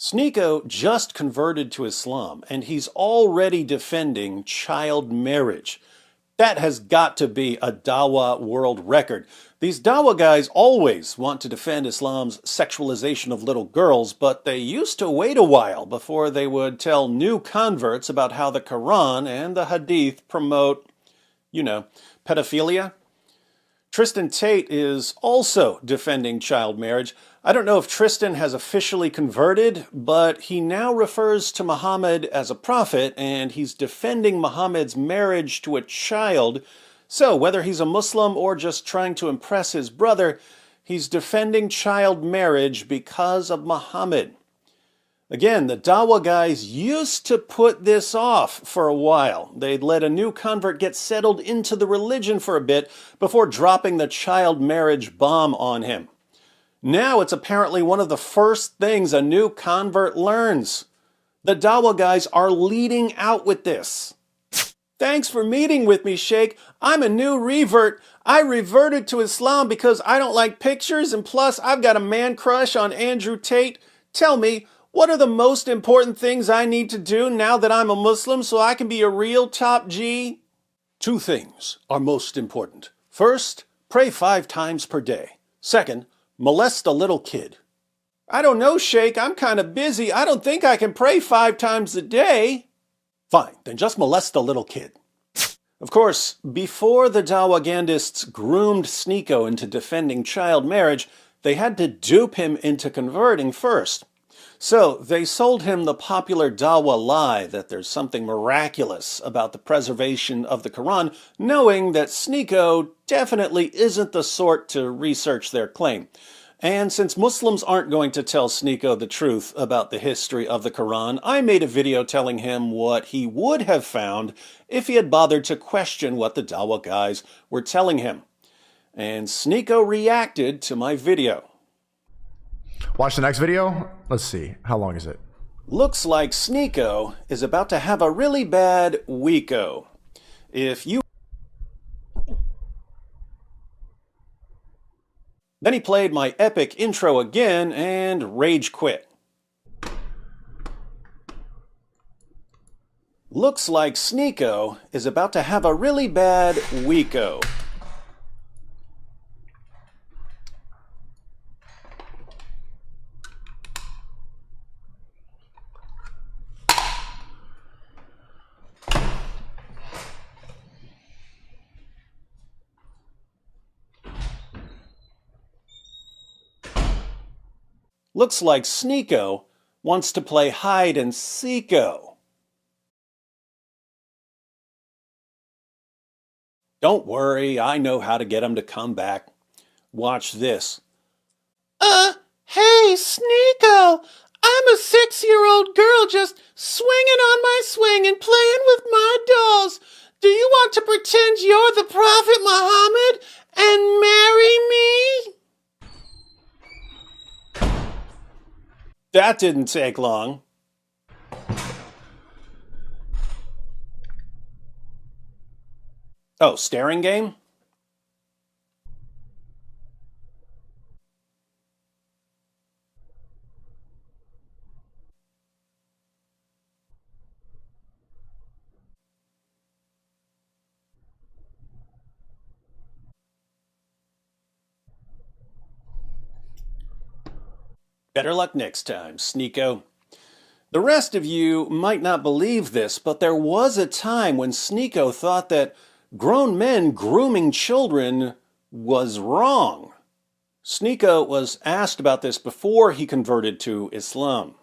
Sneako just converted to Islam, and he's already defending child marriage. That has got to be a Dawah world record. These Dawah guys always want to defend Islam's sexualization of little girls, but they used to wait a while before they would tell new converts about how the Quran and the Hadith promote, pedophilia. Tristan Tate is also defending child marriage. I don't know if Tristan has officially converted, but he now refers to Muhammad as a prophet, and he's defending Muhammad's marriage to a child. So whether he's a Muslim or just trying to impress his brother, he's defending child marriage because of Muhammad. Again, the Dawah guys used to put this off for a while. They'd let a new convert get settled into the religion for a bit before dropping the child marriage bomb on him. Now it's apparently one of the first things a new convert learns. The Dawah guys are leading out with this. Thanks for meeting with me, Sheikh. I'm a new revert. I reverted to Islam because I don't like pictures, and plus I've got a man crush on Andrew Tate. Tell me, what are the most important things I need to do now that I'm a Muslim so I can be a real top G? 2 things are most important. First, pray 5 times per day. Second, molest a little kid. I don't know, Sheikh. I'm kind of busy. I don't think I can pray 5 times a day. Fine, then just molest a little kid. Of course, before the Dawagandists groomed Sneako into defending child marriage, they had to dupe him into converting first. So they sold him the popular Dawah lie that there's something miraculous about the preservation of the Quran, knowing that Sneako definitely isn't the sort to research their claim. And since Muslims aren't going to tell Sneako the truth about the history of the Quran, I made a video telling him what he would have found if he had bothered to question what the Dawah guys were telling him. And Sneako reacted to my video. Watch the next video. Let's see. How long is it? Looks like Sneako is about to have a really bad weeko. Then he played my epic intro again and rage quit. Looks like Sneako is about to have a really bad weeko. Looks like Sneako wants to play hide and seeko. Don't worry, I know how to get him to come back. Watch this. Hey, Sneako! I'm a 6-year-old girl just swinging on my swing and playing with my dolls. Do you want to pretend you're the Prophet Muhammad and marry me? That didn't take long. Oh, staring game? Better luck next time, Sneako. The rest of you might not believe this, but there was a time when Sneako thought that grown men grooming children was wrong. Sneako was asked about this before he converted to Islam.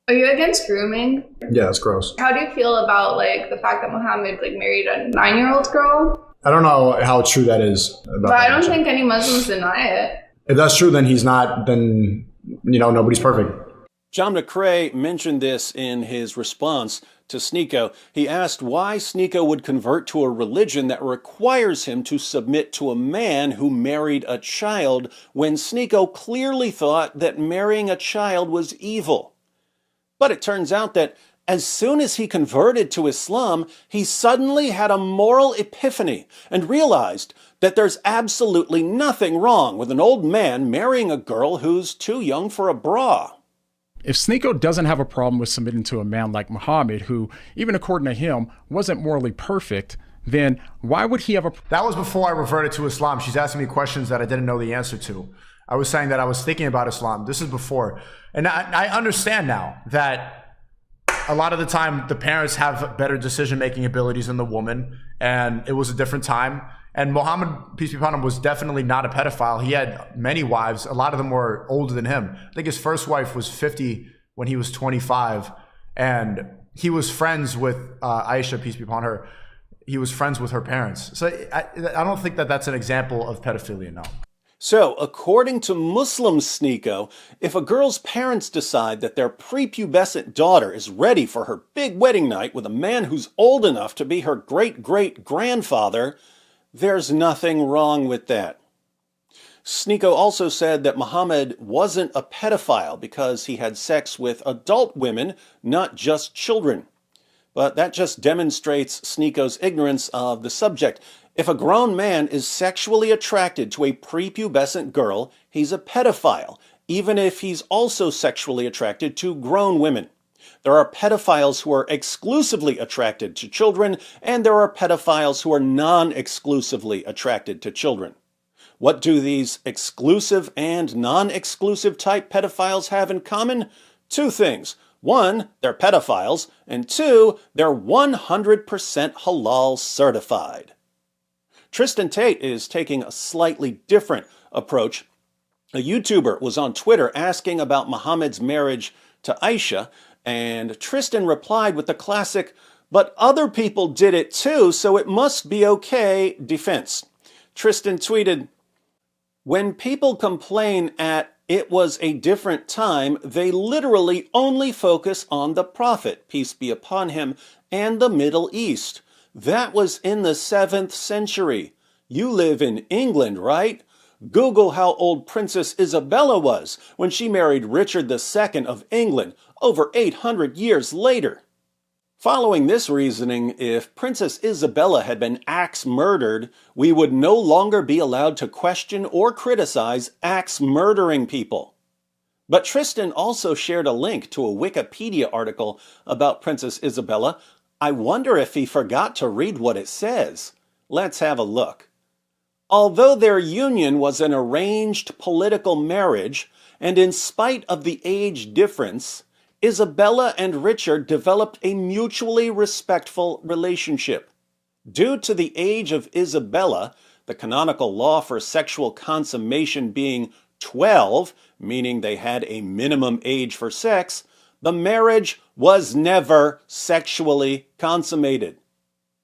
Are you against grooming? Yeah, it's gross. How do you feel about the fact that Muhammad married a 9-year-old girl? I don't know how true that is. But I don't think any Muslims deny it. If that's true, then he's not, nobody's perfect. John McCrae mentioned this in his response to Sneako. He asked why Sneako would convert to a religion that requires him to submit to a man who married a child when Sneako clearly thought that marrying a child was evil. But it turns out that as soon as he converted to Islam, he suddenly had a moral epiphany and realized that there's absolutely nothing wrong with an old man marrying a girl who's too young for a bra. If Sneako doesn't have a problem with submitting to a man like Muhammad, who, even according to him, wasn't morally perfect, then why would he have a... That was before I reverted to Islam. She's asking me questions that I didn't know the answer to. I was saying that I was thinking about Islam. This is before. And I understand now that a lot of the time the parents have better decision-making abilities than the woman, and it was a different time. And Muhammad, peace be upon him, was definitely not a pedophile. He had many wives. A lot of them were older than him. I think his first wife was 50 when he was 25. And he was friends with Aisha, peace be upon her. He was friends with her parents. So I don't think that that's an example of pedophilia, no. So, according to Muslim Sneako, if a girl's parents decide that their prepubescent daughter is ready for her big wedding night with a man who's old enough to be her great-great-grandfather, there's nothing wrong with that. Sneako also said that Muhammad wasn't a pedophile because he had sex with adult women, not just children. But that just demonstrates Sneako's ignorance of the subject. If a grown man is sexually attracted to a prepubescent girl, he's a pedophile, even if he's also sexually attracted to grown women. There are pedophiles who are exclusively attracted to children, and there are pedophiles who are non-exclusively attracted to children. What do these exclusive and non-exclusive type pedophiles have in common? Two things. One, they're pedophiles, and two, they're 100% halal certified. Tristan Tate is taking a slightly different approach. A YouTuber was on Twitter asking about Muhammad's marriage to Aisha, and Tristan replied with the classic, "But other people did it too, so it must be okay," defense. Tristan tweeted, "When people complain at it was a different time, they literally only focus on the Prophet, peace be upon him, and the Middle East. That was in the 7th century. You live in England, right? Google how old Princess Isabella was when she married Richard II of England over 800 years later." Following this reasoning, if Princess Isabella had been axe-murdered, we would no longer be allowed to question or criticize axe-murdering people. But Tristan also shared a link to a Wikipedia article about Princess Isabella. I wonder if he forgot to read what it says. Let's have a look. Although their union was an arranged political marriage, and in spite of the age difference, Isabella and Richard developed a mutually respectful relationship. Due to the age of Isabella, the canonical law for sexual consummation being 12, meaning they had a minimum age for sex, the marriage was never sexually consummated.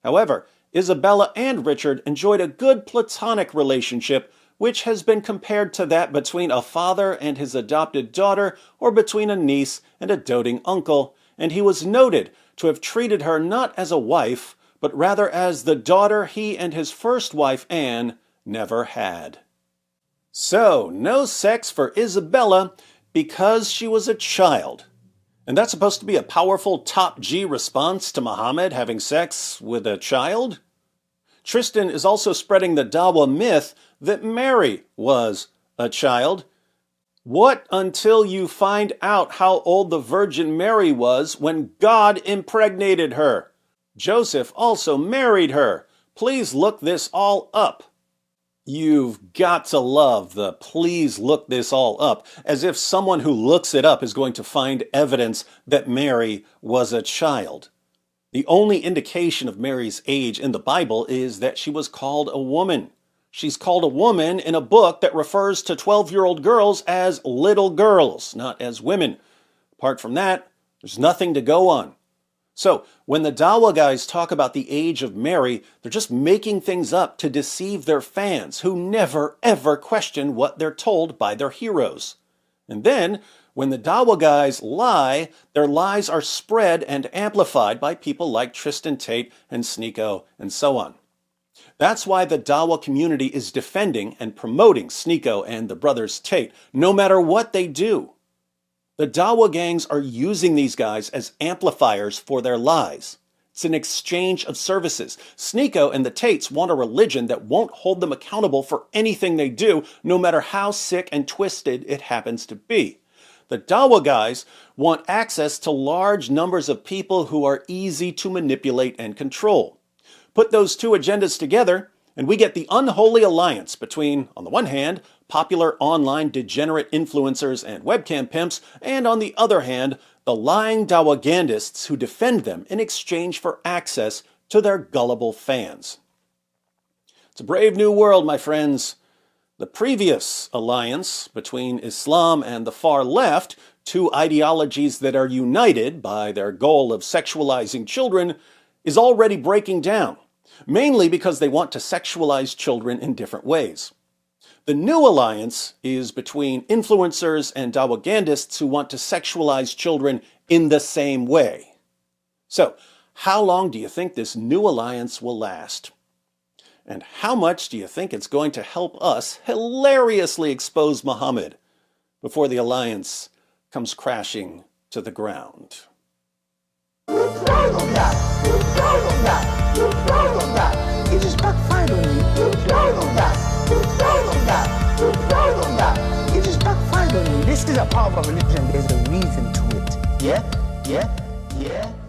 However, Isabella and Richard enjoyed a good platonic relationship, which has been compared to that between a father and his adopted daughter, or between a niece and a doting uncle, and he was noted to have treated her not as a wife, but rather as the daughter he and his first wife, Anne, never had. So, no sex for Isabella because she was a child. And that's supposed to be a powerful top G response to Muhammad having sex with a child? Tristan is also spreading the Dawah myth that Mary was a child. What until you find out how old the Virgin Mary was when God impregnated her? Joseph also married her. Please look this all up. You've got to love the "please look this all up," as if someone who looks it up is going to find evidence that Mary was a child. The only indication of Mary's age in the Bible is that she was called a woman. She's called a woman in a book that refers to 12-year-old girls as little girls, not as women. Apart from that, there's nothing to go on. So, when the Dawah guys talk about the age of Mary, they're just making things up to deceive their fans, who never ever question what they're told by their heroes. And then, when the Dawah guys lie, their lies are spread and amplified by people like Tristan Tate and Sneako and so on. That's why the Dawah community is defending and promoting Sneako and the brothers Tate, no matter what they do. The Dawah gangs are using these guys as amplifiers for their lies. It's an exchange of services. Sneako and the Tates want a religion that won't hold them accountable for anything they do, no matter how sick and twisted it happens to be. The Dawah guys want access to large numbers of people who are easy to manipulate and control. Put those two agendas together, and we get the Unholy Alliance between, on the one hand, popular online degenerate influencers and webcam pimps, and on the other hand, the lying Dawagandists who defend them in exchange for access to their gullible fans. It's a brave new world, my friends. The previous alliance between Islam and the far left, two ideologies that are united by their goal of sexualizing children, is already breaking down, mainly because they want to sexualize children in different ways. The new alliance is between influencers and Dawagandists who want to sexualize children in the same way. So, how long do you think this new alliance will last? And how much do you think it's going to help us hilariously expose Muhammad before the alliance comes crashing to the ground? It just backfired on me. It just backfired on me. This is a powerful religion. There's a reason to it. Yeah?